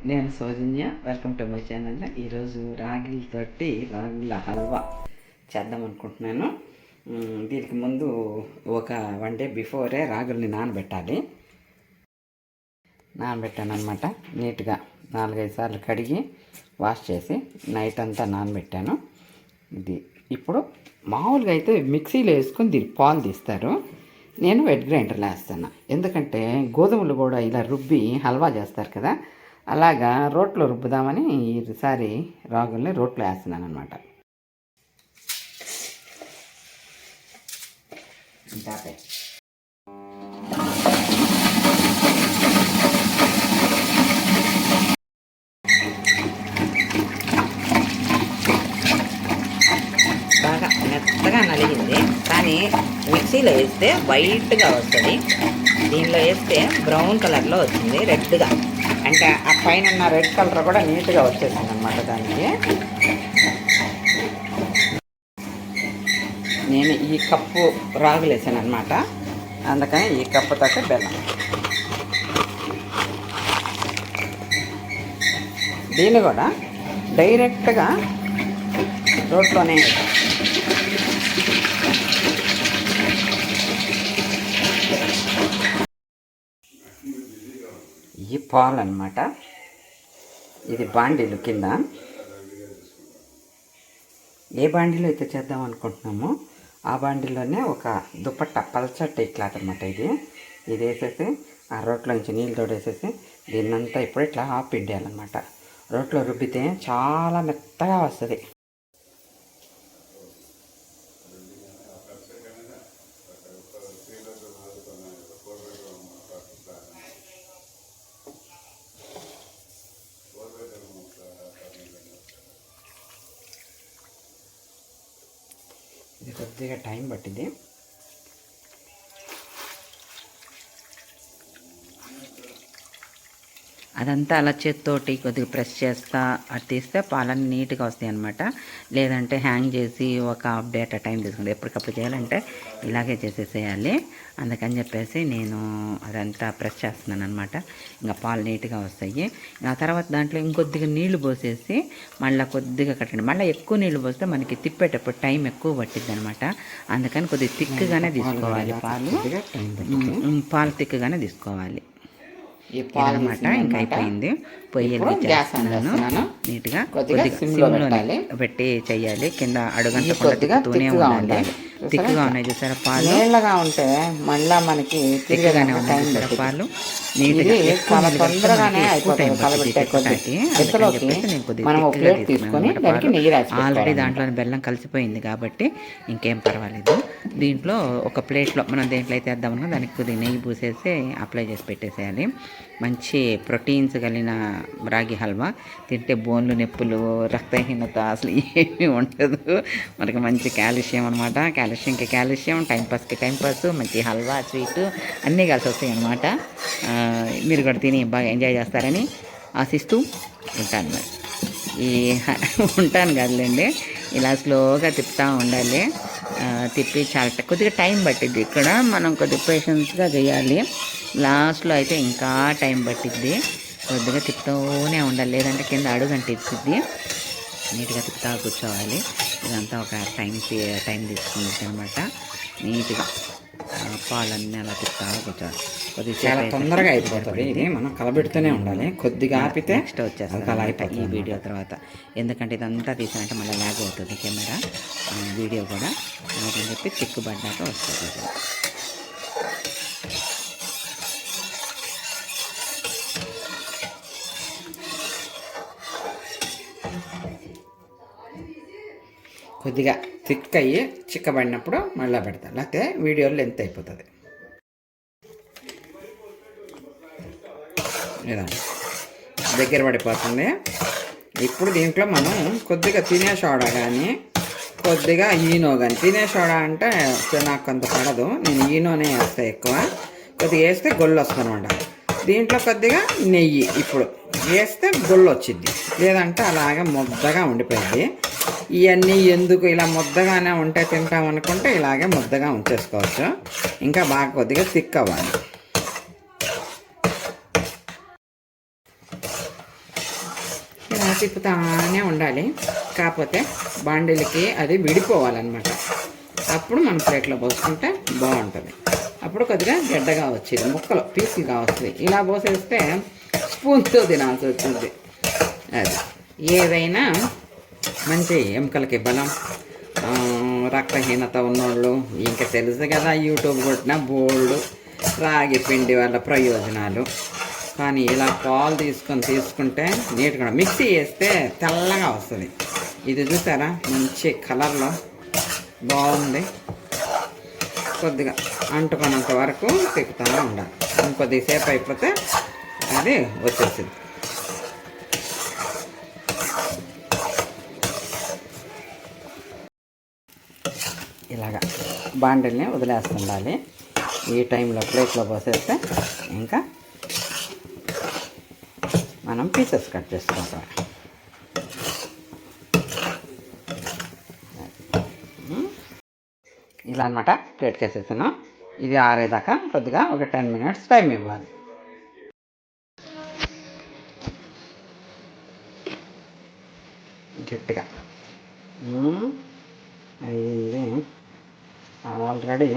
నేను సౌజన్య, welcome to my channel. ఈరోజు రాగుల హల్వా చేద్దాం అనుకుంటున్నాను. దీనికి ముందు ఒక 1 డే బిఫోరే రాగుల్ని నానబెట్టాను అనమాట. నీట్గా 4-5 సార్లు కడిగి వాష్ చేసి నైట్ అంతా నానబెట్టాను. ఇది ఇప్పుడు మామూలుగా అయితే మిక్సీలో వేసుకొని దీనికి పాలు తీస్తారు. నేను వెట్ గ్రైండర్లో వేస్తాను. ఎందుకంటే గోధుమలు కూడా ఇలా రుబ్బి హల్వా చేస్తారు కదా, అలాగా రోట్లో రుబ్బుదామని ఈసారి రాగుల్ని రోట్లో వేస్తున్నాను అనమాట. బాగా మెత్తగా నలిగింది, కానీ మిక్సీలో వేస్తే వైట్గా వస్తుంది. దీనిలో వేస్తే బ్రౌన్ కలర్లో వచ్చింది, రెడ్గా. అంటే ఆ పైన ఉన్న రెడ్ కలర్ కూడా నీట్గా వచ్చేసింది అనమాట. దానికి నేను ఈ కప్పు రాగులు వేసాను అనమాట. అందుకని ఈ కప్పుతో బెల్లం. దీన్ని కూడా డైరెక్ట్గా రోట్లోనే ఈ పాలు అనమాట. ఇది బాండీలు కింద ఏ బాండీలో అయితే చేద్దాం అనుకుంటున్నామో ఆ బాండీలోనే ఒక దుపట్టా పల్చటి క్లాత్ అనమాట. ఇది వేసేసి ఆ రోట్లో నుంచి నీళ్ళు తోడేసేసి దీన్నంతా ఇప్పుడు ఇట్లా పిండేయాలన్నమాట. రోట్లో రుబ్బితే చాలా మెత్తగా వస్తుంది. ఇది కొద్దిగా టైం పట్టింది. అదంతా అలా చేత్తోటి కొద్దిగా ప్రెస్ చేస్తా అది తీస్తే పాలన్నీ నీట్గా వస్తాయి అన్నమాట. లేదంటే హ్యాంగ్ చేసి ఒక హాఫ్ డే అట్లా టైం తీసుకుంటే ఎప్పటికప్పుడు చేయాలంటే ఇలాగే చేసేసేయాలి. అందుకని చెప్పేసి నేను అదంతా ప్రెస్ చేస్తున్నాను అనమాట. ఇంకా పాలు నీట్గా వస్తాయి. ఆ తర్వాత దాంట్లో ఇంకొద్దిగా నీళ్లు పోసేసి మళ్ళీ కొద్దిగా కట్టండి. మళ్ళీ ఎక్కువ నీళ్లు పోస్తే మనకి తిప్పేటప్పుడు టైం ఎక్కువ పట్టిద్ది అనమాట. అందుకని కొద్దిగా తిక్కుగానే తీసుకోవాలి పాలు తిక్కుగానే తీసుకోవాలి అనమాట. ఇంకా అయిపోయింది. పొయ్యి వెలిగించేస్తున్నాను. నీట్గా కొద్దిగా సిమ్లోనే పెట్టి చెయ్యాలి. కింద అడుగంట తిప్పుతూనే ఉండాలి. తిక్కుగా ఉన్నాయి చూసారా పాలు, నీళ్ళగా ఉంటే మళ్ళీ మనకి తిక్కగానే ఉన్నాయి చూసారా పాలు. నీట్గా చాలా తొందరగానే ఆల్రెడీ దాంట్లో బెల్లం కలిసిపోయింది కాబట్టి ఇంకేం పర్వాలేదు. దీంట్లో ఒక ప్లేట్లో మనం దేంట్లో అయితే వేద్దామన్నా దానికి కొద్దిగా నెయ్యి పూసేసి అప్లై చేసి పెట్టేసేయాలి. మంచి ప్రోటీన్స్ కలిగిన రాగి హల్వా. తింటే బోన్లు నొప్పులు, రక్తహీనత అసలు ఏమీ ఉండదు. మనకి మంచి కాల్షియం అనమాట. కాల్షియంకి కాల్షియం, టైంపాస్కి టైంపాస్, మంచి హల్వా, స్వీట్ అన్నీ కలిసి వస్తాయి అనమాట. మీరు కూడా తిని బాగా ఎంజాయ్ చేస్తారని ఆశిస్తూ ఉంటాను. మరి ఉంటాను కదలేండి, ఇలా స్లోగా తిప్పుతూ ఉండాలి. తిప్పి చాలా కొద్దిగా టైం పట్టిద్ది. ఇక్కడ మనం కొద్దిగా పేషెన్స్గా చేయాలి. లాస్ట్లో అయితే ఇంకా టైం పట్టిద్ది. కొద్దిగా తిప్పుతూనే ఉండాలి, లేదంటే కింద అడుగంటిద్ది. నీట్గా తిప్పుతా కూర్చోవాలి. ఇదంతా ఒక టైం తీసుకుంది అనమాట. నీట్గా పాలన్నీ అలా తిప్పుతా కూర్చోవాలి. కొద్దిగా చాలా తొందరగా అయిపోతుంది. ఇది మనం కలబెడుతూనే ఉండాలి. కొద్దిగా ఆపితే నెక్స్ట్ వచ్చేస్తుంది ఈ వీడియో తర్వాత. ఎందుకంటే ఇదంతా తీసానంటే మళ్ళీ ల్యాగ్ అవుతుంది కెమెరా, వీడియో కూడా. అందుకని చెప్పి తిక్కుబడ్డాక వస్తుంది. కొద్దిగా థిక్ అయ్యి చిక్కబడినప్పుడు మళ్ళీ పెడతాను, లేకపోతే వీడియోలో లెంత్ అయిపోతుంది. లేదా దగ్గర పడిపోతుంది. ఇప్పుడు దీంట్లో మనం కొద్దిగా తినే సోడా కానీ కొద్దిగా ఈనో కానీ, తినే సోడా అంటే నాకు అంత పడదు, నేను ఈనోనే వేస్తాను ఎక్కువ. కొద్దిగా వేస్తే గొల్లు వస్తుంది అనమాట. దీంట్లో కొద్దిగా నెయ్యి ఇప్పుడు వేస్తే గొల్లు వచ్చింది, లేదంటే అలాగే ముద్దగా ఉండిపోయింది. ఇవన్నీ ఎందుకు ఇలా ముద్దగానే ఉంటే తింటాం అనుకుంటే ఇలాగే ముద్దగా ఉంచేసుకోవచ్చు. ఇంకా బాగా కొద్దిగా థిక్ అవ్వాలి. తిప్పుతానే ఉండాలి. కాకపోతే బాండీలకి అది విడిపోవాలన్నమాట. అప్పుడు మనం ప్లేట్లో పోసుకుంటే బాగుంటుంది. అప్పుడు కొద్దిగా గడ్డగా వచ్చేది, ముక్కలు పీసులుగా వస్తుంది. ఇలా పోసేస్తే స్పూన్తో తినాల్సి వచ్చింది. అది ఏదైనా మంచి ఎముకలకి బలం, రక్తహీనత ఉన్నోళ్ళు ఇంకా తెలుసు కదా, యూట్యూబ్ కొట్టిన బోల్డ్ రాగి పిండి వల్ల ప్రయోజనాలు. కానీ ఇలా పాలు తీసుకుంటే నీట్గా మిక్సీ వేస్తే తెల్లగా వస్తుంది. ఇది చూసారా, మంచి కలర్లో బాగుంది. కొద్దిగా అంటుకున్నంత వరకు తిప్పుతూ ఉండాలి. ఇంకొద్దిసేపు అయిపోతే అది వచ్చేసింది. ఇలాగా బాండిల్ని వదిలేస్తుండాలి. ఈ టైంలో ప్లేట్లో పోసేస్తే ఇంకా మనం పీసెస్ కట్ చేసుకుంటాం. ఇలా అనమాట ప్లేట్కి వేసేసాను. ఇది ఆరేదాకా కొద్దిగా ఒక 10 minutes టైం ఇవ్వాలి. గట్టిగా అయింది ఆల్రెడీ.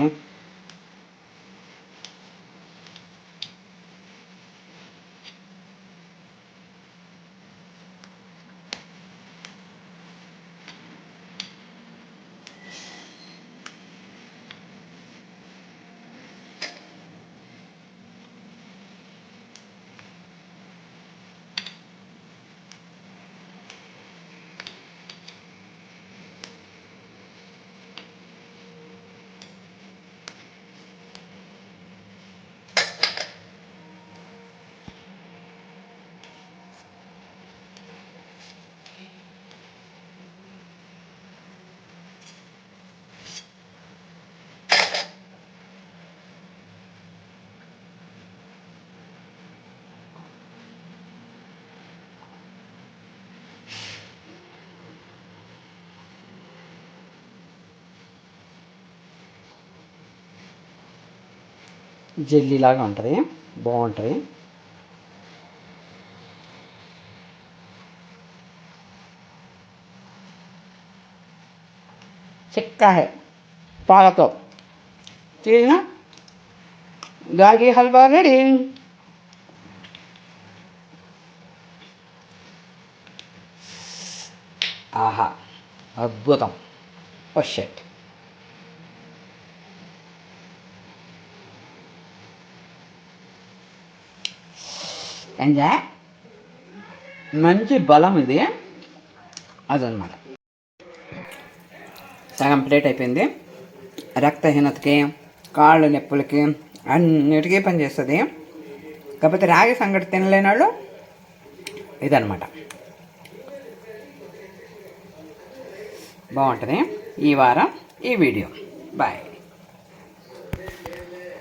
జెల్లీలాగా ఉంటుంది, బాగుంటుంది. చిక్కా హై పాలతో చేసిన రాగి హల్వా రెడీ. ఆహా, అద్భుతం. ఓ షట్. ఎంజాయ్. మంచి బలం ఇది, అదనమాట. సగం ప్లేట్ అయిపోయింది. రక్తహీనతకి, కాళ్ళు నొప్పులకి అన్నిటికీ పనిచేస్తుంది. కాకపోతే రాగి సంగటి తినలేని వాళ్ళు ఇదనమాట. బాగుంటుంది. ఈ వారం ఈ వీడియో. బాయ్.